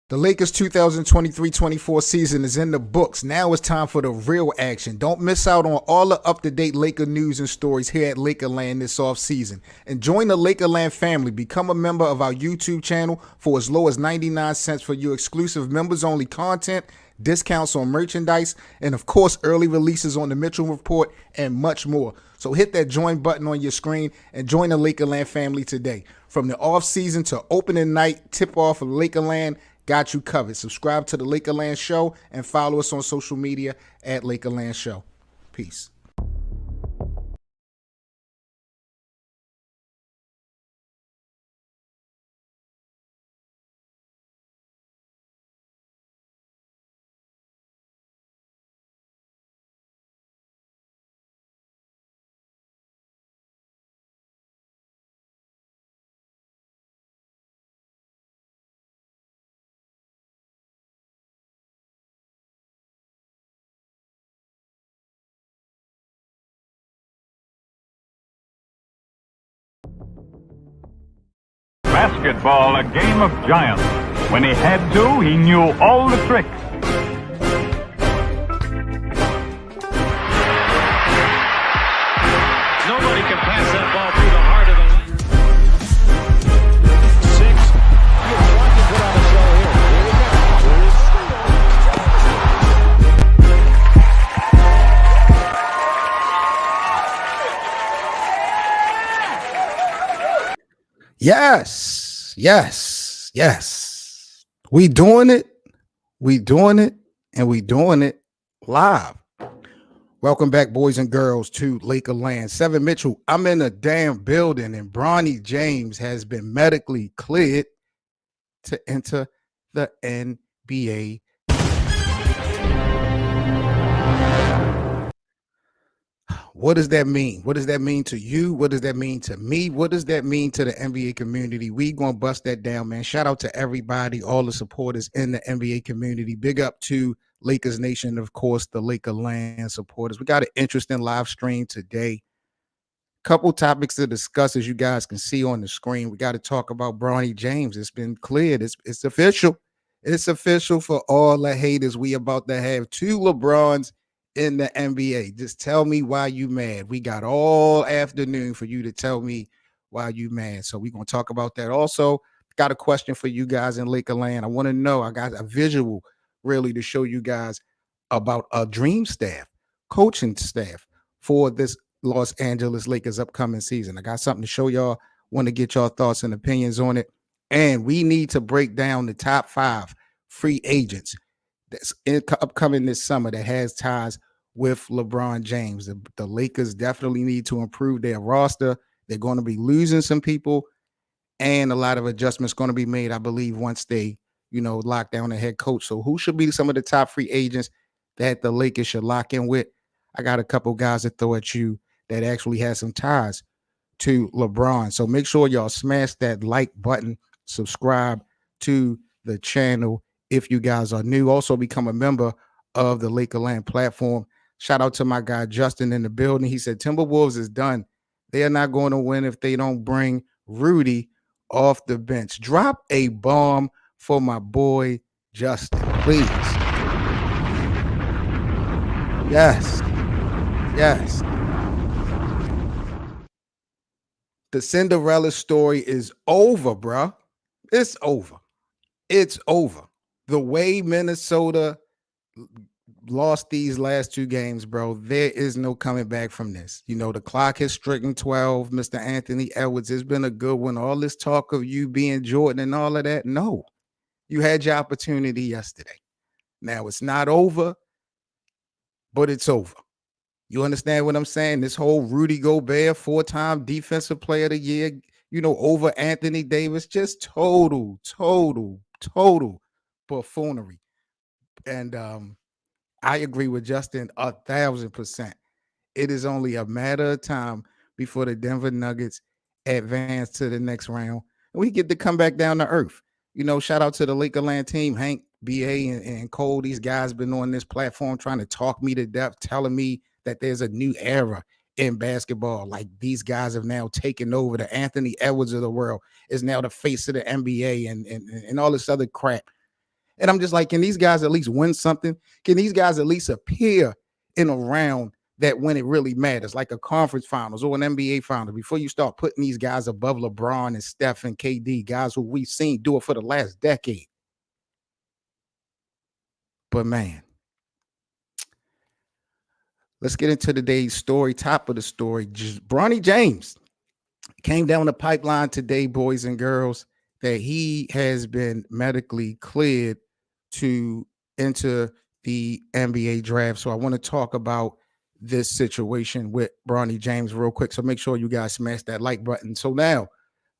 The Lakers 2023-24 season is in the books. Now it's time for the real action. Don't miss out on all the up-to-date Laker news and stories here at Lakerland this offseason. And join the Lakerland family. Become a member of our YouTube channel for as low as 99 cents for your exclusive members-only content, discounts on merchandise, and of course, early releases on the Mitchell Report and much more. So hit that join button on your screen and join the Lakerland family today. From the offseason to opening night, tip-off of Lakerland, got you covered. Subscribe to the Lakerland Show and follow us on social media at Lakerland Show. Peace. Basketball, a game of giants. When he had to, he knew all the tricks. Nobody can pass that ball through the heart of the lane. 6. You're trying to put on a show here. Yes. We doing it, and we doing it live. Welcome back, boys and girls, to Lakerland. 7 Mitchell, I'm in a damn building, and Bronny James has been medically cleared to enter the NBA. What does that mean? What does that mean to you? What does that mean to me? What does that mean to the NBA community? We gonna bust that down, man. Shout out to everybody, all the supporters in the NBA community. Big up to Lakers Nation, of course, the Lakerland supporters. We got an interesting live stream today. Couple topics to discuss, as you guys can see on the screen. We got to talk about Bronny James. It's been cleared. It's official. It's official for all the haters. We about to have 2 LeBrons in the NBA. Just tell me why you mad. We got all afternoon for you to tell me why you mad. So we're going to talk about that. Also, got a question for you guys in Lakerland. I want to know, I got a visual really to show you guys about a dream staff, coaching staff for this Los Angeles Lakers upcoming season. I got something to show y'all. Want to get y'all thoughts and opinions on it. And we need to break down the top 5 free agents that's upcoming this summer that has ties with LeBron James. The Lakers definitely need to improve their roster. They're going to be losing some people, and a lot of adjustments going to be made, I believe, once they, lock down the head coach. So who should be some of the top free agents that the Lakers should lock in with? I got a couple guys to throw at you that actually has some ties to LeBron. So make sure y'all smash that like button, subscribe to the channel if you guys are new. Also become a member of the Lakerland platform. Shout out to my guy Justin in the building. He said Timberwolves is done. They are not going to win if they don't bring Rudy off the bench. Drop a bomb for my boy Justin, please. Yes. The Cinderella story is over, bro. It's over. The way Minnesota lost these last 2 games, bro, there is no coming back from this. The clock has stricken 12. Mr. Anthony Edwards, it's been a good one. All this talk of you being Jordan and all of that, no. You had your opportunity yesterday. Now it's not over, but it's over. You understand what I'm saying? This whole Rudy Gobert, 4-time defensive player of the year, over Anthony Davis, just total buffoonery. And I agree with Justin 1,000%. It is only a matter of time before the Denver Nuggets advance to the next round, and we get to come back down to earth. Shout out to the Lakerland team, Hank, BA, and Cole. These guys been on this platform trying to talk me to death, telling me that there's a new era in basketball. Like, these guys have now taken over. The Anthony Edwards of the world is now the face of the NBA and all this other crap. And I'm just like, can these guys at least win something? Can these guys at least appear in a round that when it really matters, like a conference finals or an NBA final, before you start putting these guys above LeBron and Steph and KD, guys who we've seen do it for the last decade? But man, let's get into today's story. Top of the story, Bronny James came down the pipeline today, boys and girls, that he has been medically cleared to enter the NBA draft. So I want to talk about this situation with Bronny James real quick. So make sure you guys smash that like button. So now,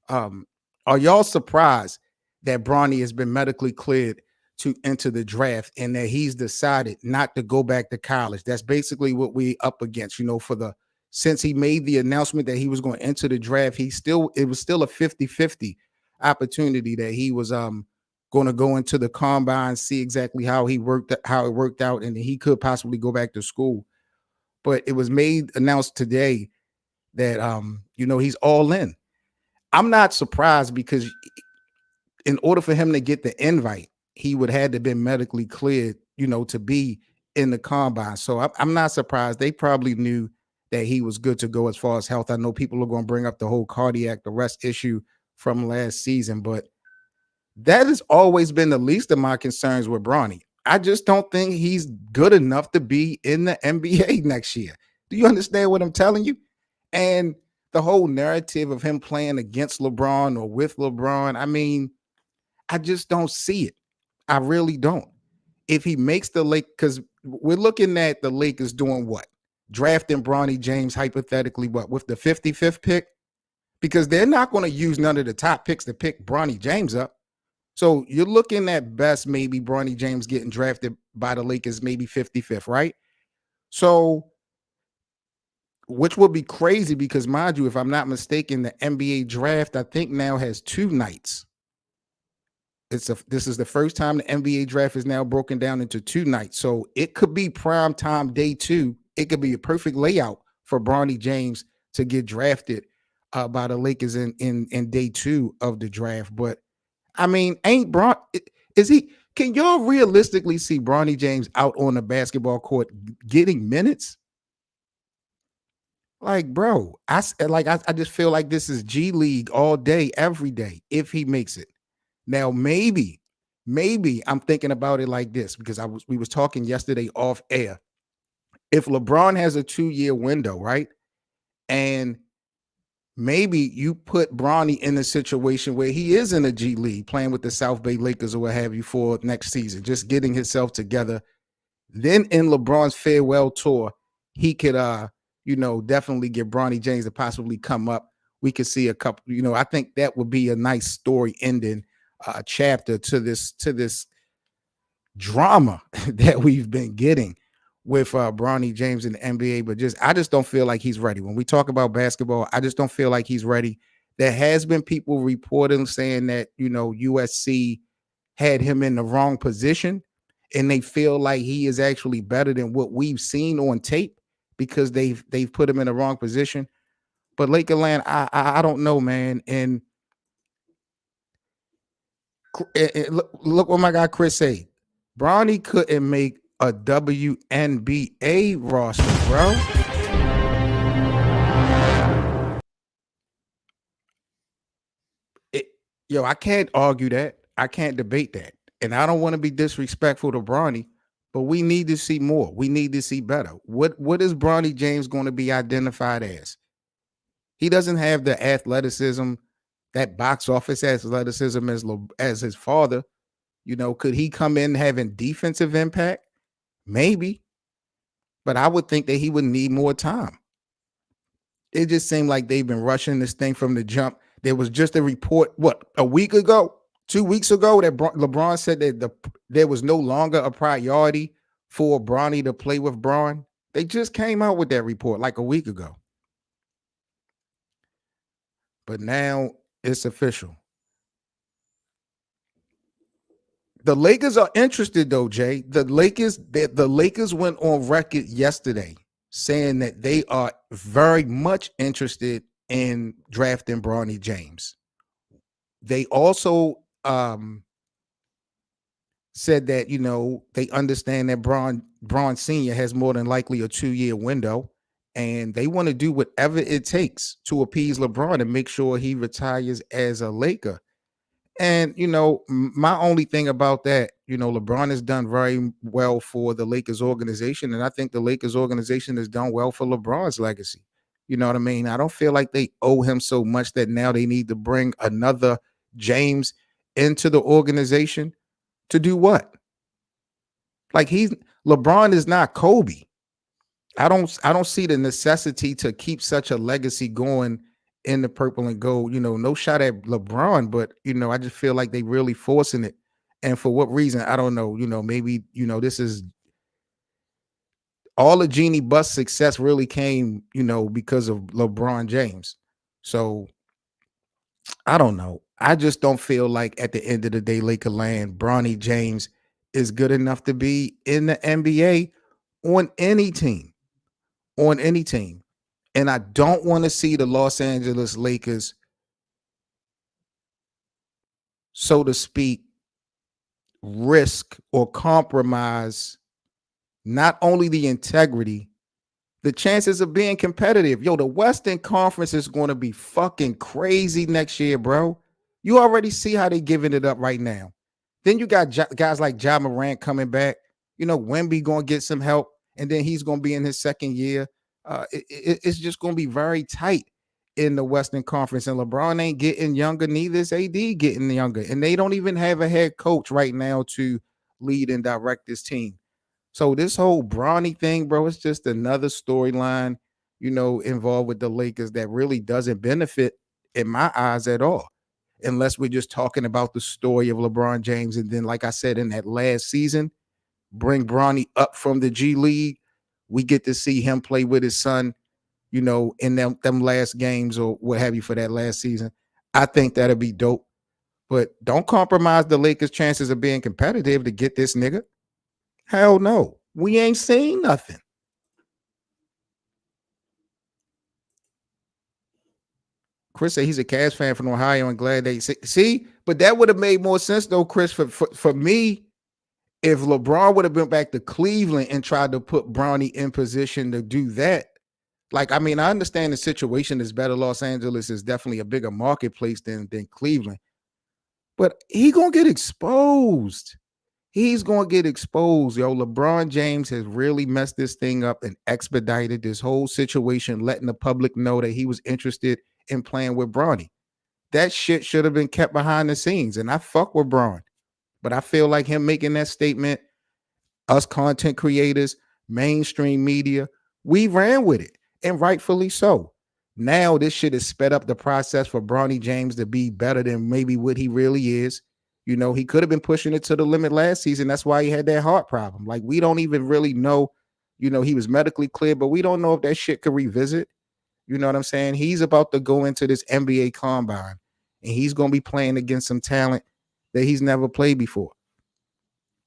um, are y'all surprised that Bronny has been medically cleared to enter the draft and that he's decided not to go back to college? That's basically what we up against, for the since he made the announcement that he was going to enter the draft, it was still a 50-50 opportunity that he was going to go into the combine, see exactly how it worked out, and he could possibly go back to school. But it was announced today that he's all in. I'm not surprised because in order for him to get the invite, he would have to been medically cleared, to be in the combine. So I'm not surprised. They probably knew that he was good to go as far as health. I know people are going to bring up the whole cardiac arrest issue from last season, but that has always been the least of my concerns with Bronny. I just don't think he's good enough to be in the NBA next year. Do you understand what I'm telling you? And the whole narrative of him playing against LeBron or with LeBron, I mean, I just don't see it. I really don't. If he makes the Lake, because we're looking at the Lakers doing what? Drafting Bronny James hypothetically, what, with the 55th pick? Because they're not going to use none of the top picks to pick Bronny James up. So you're looking at best maybe Bronny James getting drafted by the Lakers, maybe 55th, right? So, which would be crazy because, mind you, if I'm not mistaken, the NBA draft, I think now has 2 nights. This is the first time the NBA draft is now broken down into 2 nights. So it could be prime time day 2. It could be a perfect layout for Bronny James to get drafted by the Lakers in day 2 of the draft. But I mean, can y'all realistically see Bronny James out on the basketball court getting minutes? Like, bro, I just feel like this is G League all day, every day, if he makes it. Now, maybe I'm thinking about it like this because we was talking yesterday off air. If LeBron has a 2-year window, right? And maybe you put Bronny in a situation where he is in a G League playing with the South Bay Lakers or what have you for next season, just getting himself together. Then in LeBron's farewell tour, he could definitely get Bronny James to possibly come up. We could see a couple, I think that would be a nice story ending chapter to this drama that we've been getting with Bronny James in the NBA. But I just don't feel like he's ready. When we talk about basketball, I just don't feel like he's ready. There has been people reporting saying that, USC had him in the wrong position and they feel like he is actually better than what we've seen on tape because they've put him in the wrong position. But Lakerland, I don't know, man. And look what my guy Chris said. Bronny couldn't make a WNBA roster, bro. I can't argue that. I can't debate that. And I don't want to be disrespectful to Bronny, but we need to see more. We need to see better. What is Bronny James going to be identified as? He doesn't have the athleticism, that box office athleticism as his father. Could he come in having defensive impact? Maybe. But I would think that he would need more time. It just seemed like they've been rushing this thing from the jump. There was just a report, a week ago, 2 weeks ago, that LeBron said that there was no longer a priority for Bronny to play with Bron. They just came out with that report like a week ago. But now it's official. The Lakers are interested, though, Jay. The Lakers went on record yesterday saying that they are very much interested in drafting Bronny James. They also said that they understand that Braun Senior has more than likely a 2-year window, and they want to do whatever it takes to appease LeBron and make sure he retires as a Laker. And my only thing about that, LeBron has done very well for the Lakers organization, and I think the Lakers organization has done well for LeBron's legacy. You know what I mean? I don't feel like they owe him so much that now they need to bring another James into the organization to do what? Like LeBron is not Kobe. I don't see the necessity to keep such a legacy going in the purple and gold. No shot at LeBron, but I just feel like they really forcing it. And for what reason? I don't know. Maybe, this is all the Genie Bus success really came, because of LeBron James. So I don't know. I just don't feel like at the end of the day, Laker land, Bronny James is good enough to be in the NBA on any team. On any team. And I don't want to see the Los Angeles Lakers, so to speak, risk or compromise not only the integrity, the chances of being competitive. Yo, the Western Conference is going to be fucking crazy next year, bro. You already see how they giving it up right now. Then you got guys like Ja Morant coming back. Wemby going to get some help, and then he's going to be in his second year. It's just going to be very tight in the Western Conference, and LeBron ain't getting younger, neither is AD getting younger, and they don't even have a head coach right now to lead and direct this team. So this whole Bronny thing, bro, it's just another storyline, involved with the Lakers that really doesn't benefit in my eyes at all. Unless we're just talking about the story of LeBron James. And then, like I said, in that last season, bring Bronny up from the G League. We get to see him play with his son, in them last games or what have you for that last season. I think that'd be dope. But don't compromise the Lakers' chances of being competitive to get this nigga. Hell no. We ain't seen nothing. Chris said he's a Cavs fan from Ohio and glad they see. But that would have made more sense though, Chris, for me, if LeBron would have been back to Cleveland and tried to put Bronny in position to do that. Like, I mean, I understand the situation is better. Los Angeles is definitely a bigger marketplace than Cleveland. But he gonna get exposed. He's going to get exposed, yo. LeBron James has really messed this thing up and expedited this whole situation, letting the public know that he was interested in playing with Bronny. That shit should have been kept behind the scenes. And I fuck with Bron, but I feel like him making that statement, us content creators, mainstream media, we ran with it, and rightfully so. Now this shit has sped up the process for Bronny James to be better than maybe what he really is. He could have been pushing it to the limit last season. That's why he had that heart problem. Like, we don't even really know, he was medically cleared, but we don't know if that shit could revisit. You know what I'm saying? He's about to go into this NBA combine, and he's going to be playing against some talent that he's never played before.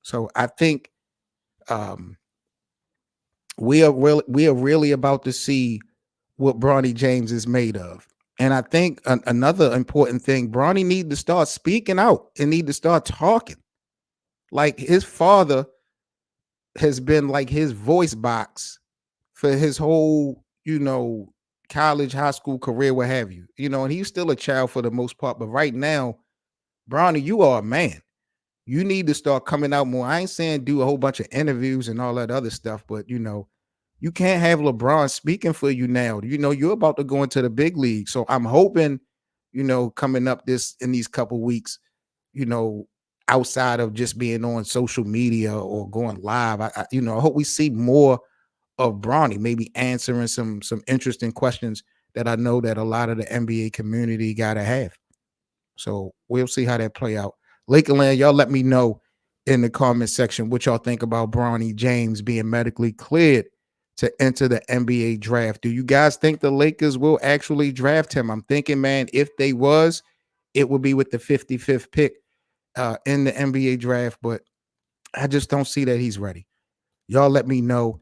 So I think we are really about to see what Bronny James is made of. And I think another important thing, Bronny need to start speaking out and need to start talking. Like, his father has been like his voice box for his whole, college, high school career, what have you. And he's still a child for the most part. But right now, Bronny, you are a man. You need to start coming out more. I ain't saying do a whole bunch of interviews and all that other stuff, but you can't have LeBron speaking for you now. You're about to go into the big league. So I'm hoping, coming up in these couple weeks, outside of just being on social media or going live, I hope we see more of Bronny, maybe answering some interesting questions that I know that a lot of the NBA community gotta have. So we'll see how that play out. Lakerland, y'all let me know in the comment section what y'all think about Bronny James being medically cleared to enter the NBA draft. Do you guys think the Lakers will actually draft him? I'm thinking, man, if they was, it would be with the 55th pick in the NBA draft, but I just don't see that he's ready. Y'all let me know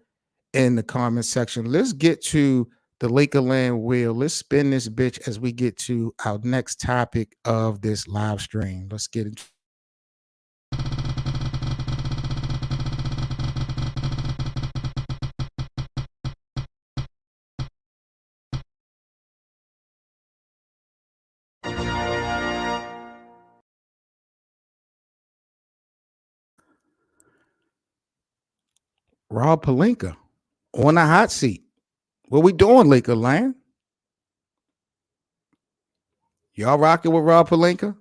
in the comment section. Let's get to the Lakerland wheel. Let's spin this bitch as we get to our next topic of this live stream. Let's get into Rob Pelinka on the hot seat. What we doing, Laker land? Y'all rocking with Rob Pelinka?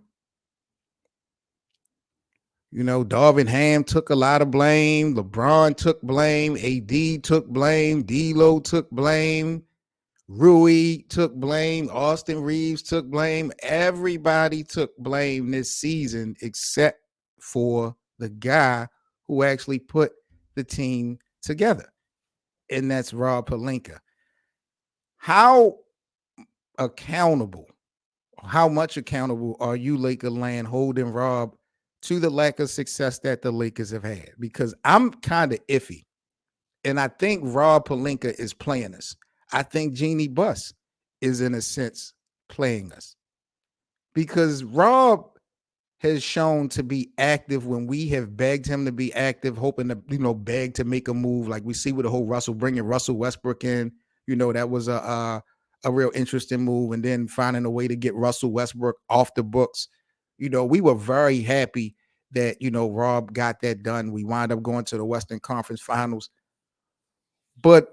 You know, Darvin Ham took a lot of blame. LeBron took blame. AD took blame. D'Lo took blame. Rui took blame. Austin Reeves took blame. Everybody took blame this season except for the guy who actually put the team together, and that's Rob Pelinka. How accountable, how much accountable are you, Laker land, holding Rob to the lack of success that the Lakers have had? Because I'm kind of iffy. And I think Rob Pelinka is playing us. I think Jeannie Buss is, in a sense, playing us. Because Rob has shown to be active when we have begged him to be active, hoping to, beg to make a move. Like we see with the whole bringing Russell Westbrook in, that was a real interesting move. And then finding a way to get Russell Westbrook off the books. We were very happy that, Rob got that done. We wound up going to the Western Conference Finals. But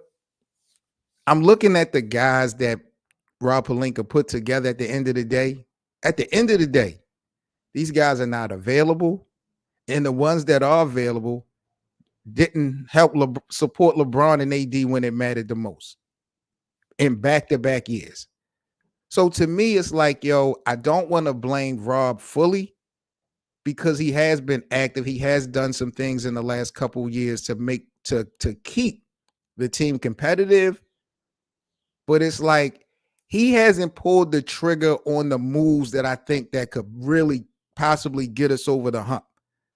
I'm looking at the guys that Rob Pelinka put together at the end of the day. At the end of the day, these guys are not available. And the ones that are available didn't help support LeBron and AD when it mattered the most in back-to-back years. So to me, it's like, I don't want to blame Rob fully because he has been active. He has done some things in the last couple of years to keep the team competitive. But it's like he hasn't pulled the trigger on the moves that I think that could really possibly get us over the hump,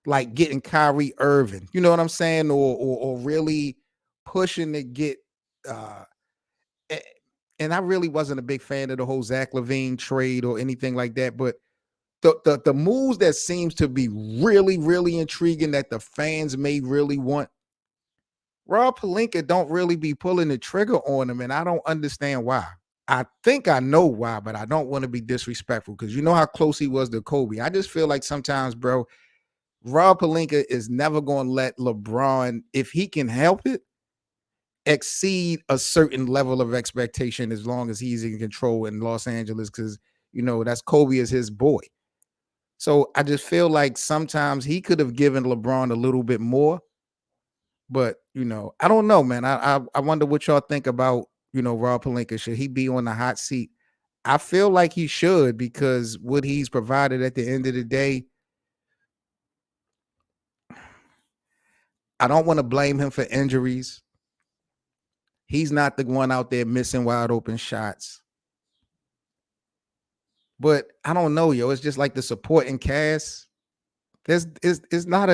like getting Kyrie Irving, you know what I'm saying, or really pushing to get. And I really wasn't a big fan of the whole Zach LaVine trade or anything like that, but the moves that seems to be really, really intriguing that the fans may really want. Rob Pelinka don't really be pulling the trigger on them, and I don't understand why. I think I know why, but I don't want to be disrespectful because you know how close he was to Kobe. I just feel like sometimes, bro, Rob Pelinka is never going to let LeBron, if he can help it, exceed a certain level of expectation as long as he's in control in Los Angeles because, that's Kobe is his boy. So I just feel like sometimes he could have given LeBron a little bit more. But, I don't know, man. I wonder what y'all think about, Rob Pelinka. Should he be on the hot seat? I feel like he should because what he's provided at the end of the day, I don't want to blame him for injuries. He's not the one out there missing wide open shots. But I don't know, yo. It's just like the supporting cast. It's not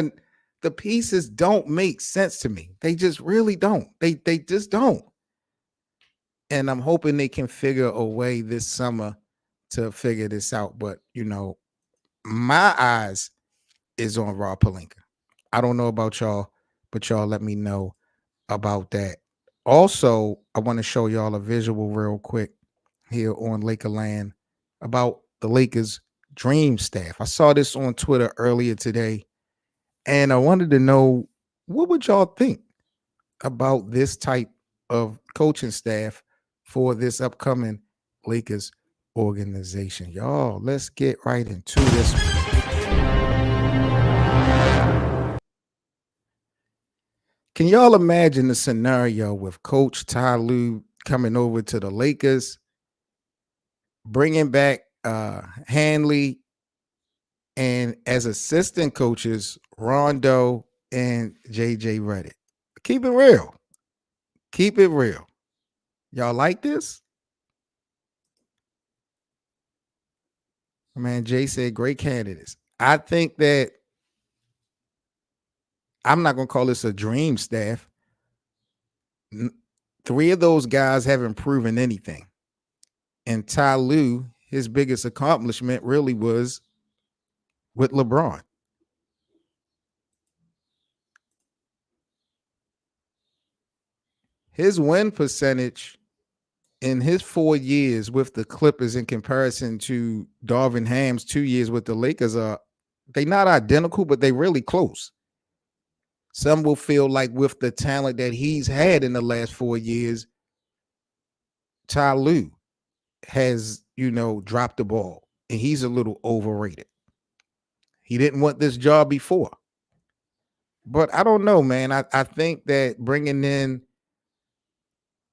the pieces don't make sense to me. They just really don't. They just don't. And I'm hoping they can figure a way this summer to figure this out. But, my eyes is on Rob Pelinka. I don't know about y'all, but y'all let me know about that. Also, I want to show y'all a visual real quick here on Lakerland about the Lakers dream staff. I saw this on Twitter earlier today, and I wanted to know what would y'all think about this type of coaching staff for this upcoming Lakers organization. Y'all, let's get right into this. Can y'all imagine the scenario with Coach Ty Lue coming over to the Lakers, bringing back Hanley, and as assistant coaches, Rondo and JJ Redick? Keep it real. Keep it real. Y'all like this? Man, Jay said great candidates. I think that I'm not going to call this a dream staff. Three of those guys haven't proven anything. And Ty Lue, his biggest accomplishment really was with LeBron. His win percentage in his 4 years with the Clippers in comparison to Darvin Ham's 2 years with the Lakers they're not identical, but they really close. Some will feel like with the talent that he's had in the last 4 years, Ty Lue has, dropped the ball and he's a little overrated. He didn't want this job before. But I don't know, man. I think that bringing in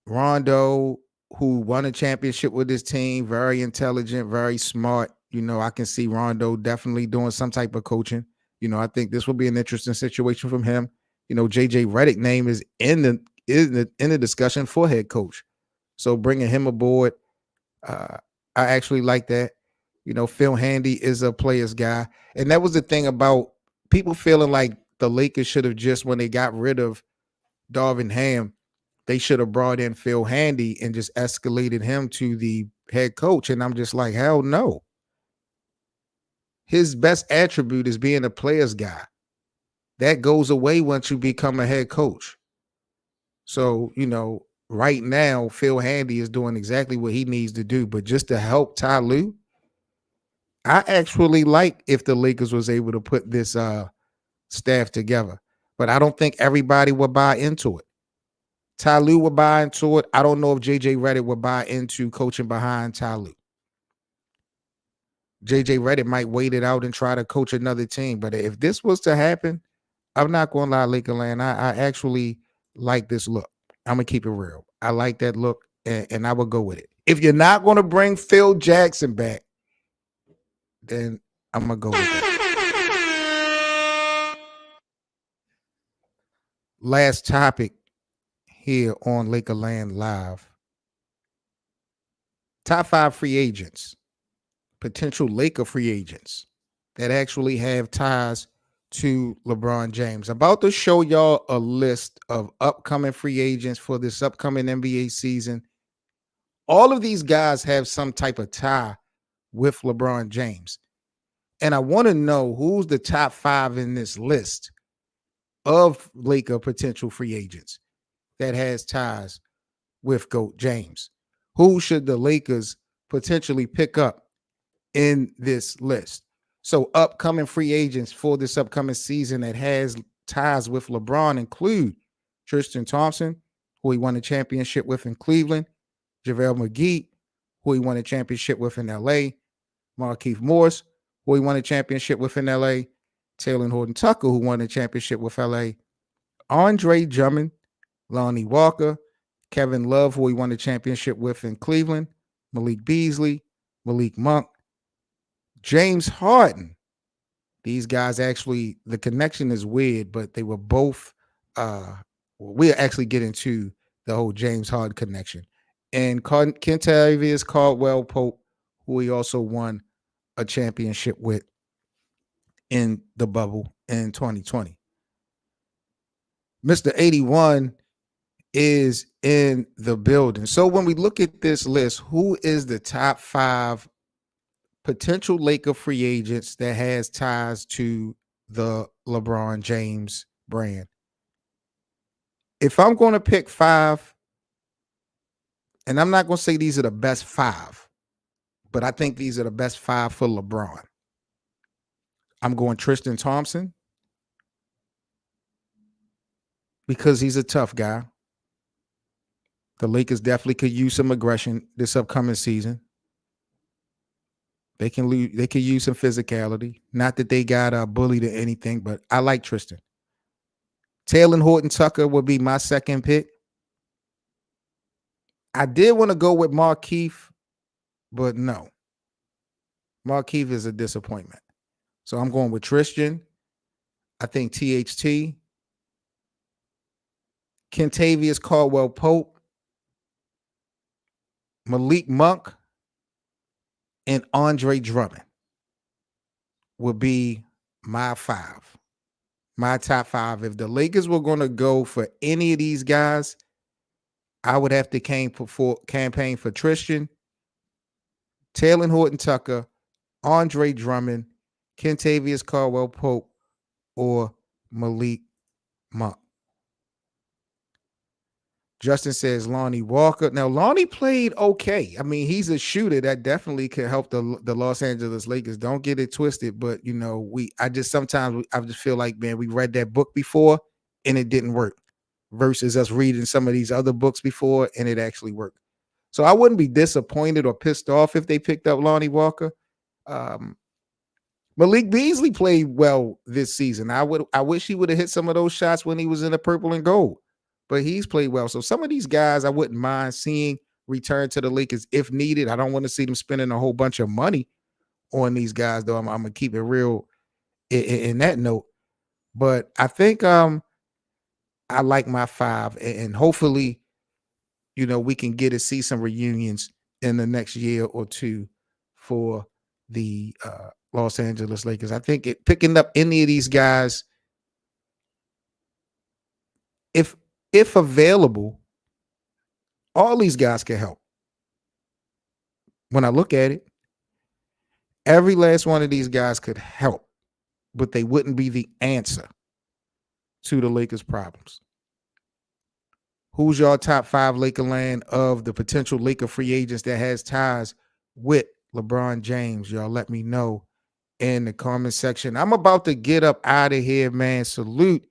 Rondo, who won a championship with his team, very intelligent, very smart. I can see Rondo definitely doing some type of coaching. I think this will be an interesting situation from him. JJ Redick name is in the discussion for head coach. So bringing him aboard, I actually like that. Phil Handy is a player's guy. And that was the thing about people feeling like the Lakers should have just, when they got rid of Darvin Ham, they should have brought in Phil Handy and just escalated him to the head coach. And I'm just like, hell no. His best attribute is being a player's guy. That goes away once you become a head coach. So, right now, Phil Handy is doing exactly what he needs to do. But just to help Ty Lue, I actually like if the Lakers was able to put this staff together. But I don't think everybody would buy into it. Ty Lue would buy into it. I don't know if JJ Redick would buy into coaching behind Ty Lue. JJ Redick might wait it out and try to coach another team. But if this was to happen, I'm not going to lie, Lakerland. I actually like this look. I'm going to keep it real. I like that look, and I will go with it. If you're not going to bring Phil Jackson back, then I'm going to go with that. Last topic here on Lakerland Live. Top 5 free agents, potential Laker free agents that actually have ties to LeBron James. About to show y'all a list of upcoming free agents for this upcoming NBA season. All of these guys have some type of tie with LeBron James. And I want to know who's the top 5 in this list of Laker potential free agents that has ties with GOAT James. Who should the Lakers potentially pick up in this list? So upcoming free agents for this upcoming season that has ties with LeBron include Tristan Thompson, who he won a championship with in Cleveland, JaVale McGee, who he won a championship with in LA, Markieff Morris, who he won a championship with in LA, Taylor Horton Tucker, who won a championship with LA, Andre Drummond, Lonnie Walker, Kevin Love, who he won a championship with in Cleveland, Malik Beasley, Malik Monk, James Harden. These guys actually, the connection is weird, but they were both, we'll actually get into the whole James Harden connection. And Kentavious Caldwell Pope, who he also won a championship with in the bubble in 2020. Mr. 81 is in the building. So when we look at this list, who is the top 5 potential Laker free agents that has ties to the LeBron James brand? If I'm going to pick 5, and I'm not going to say these are the best 5, but I think these are the best 5 for LeBron. I'm going Tristan Thompson because he's a tough guy. The Lakers definitely could use some aggression this upcoming season. They could use some physicality. Not that they got bullied or anything, but I like Tristan. Taylor Horton Tucker would be my second pick. I did want to go with Markieff, but no. Markieff is a disappointment. So I'm going with Tristan. I think THT. Kentavious Caldwell Pope. Malik Monk. And Andre Drummond would be my 5. My top 5. If the Lakers were going to go for any of these guys, I would have to campaign for Tristan, Taylor Horton Tucker, Andre Drummond, Kentavious Caldwell Pope, or Malik Monk. Justin says Lonnie Walker. Now, Lonnie played okay. I mean, he's a shooter that definitely can help the Los Angeles Lakers. Don't get it twisted, but I just feel like, man, we read that book before, and it didn't work, versus us reading some of these other books before and it actually worked. So I wouldn't be disappointed or pissed off if they picked up Lonnie Walker. Um, Malik Beasley played well this season. I wish he would have hit some of those shots when he was in the purple and gold, but he's played well. So some of these guys I wouldn't mind seeing return to the Lakers if needed. I don't want to see them spending a whole bunch of money on these guys, though. I'm gonna keep it real in that note. But I think I like my five, and hopefully, we can get to see some reunions in the next year or two for the Los Angeles Lakers. I think picking up any of these guys, if available, all these guys can help. When I look at it, every last one of these guys could help, but they wouldn't be the answer to the Lakers' problems. Who's your top five Lakerland of the potential Laker free agents that has ties with LeBron James? Y'all let me know in the comment section. I'm about to get up out of here, man. Salute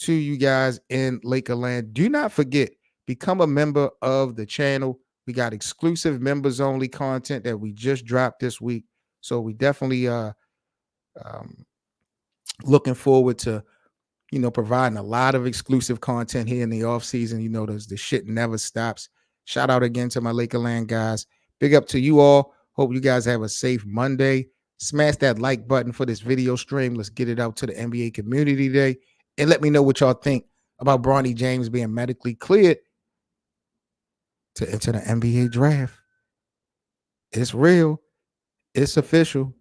to you guys in Lakerland. Do not forget, become a member of the channel. We got exclusive members only content that we just dropped this week. So we definitely looking forward to providing a lot of exclusive content here in the off season. The shit never stops. Shout out again to my Lakerland guys. Big up to you all. Hope you guys have a safe Monday. Smash that like button for this video stream. Let's get it out to the NBA community today. And let me know what y'all think about Bronny James being medically cleared to enter the NBA draft. It's real. It's official.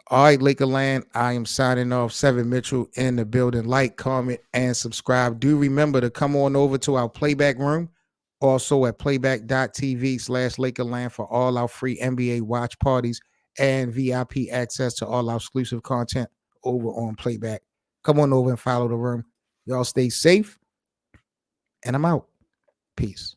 All right, Lakerland, I am signing off. Seven Mitchell in the building. Like, comment, and subscribe. Do remember to come on over to our playback room. Also at playback.tv/Lakerland for all our free NBA watch parties and VIP access to all our exclusive content over on Playback. Come on over and follow the room. Y'all stay safe. And I'm out. Peace.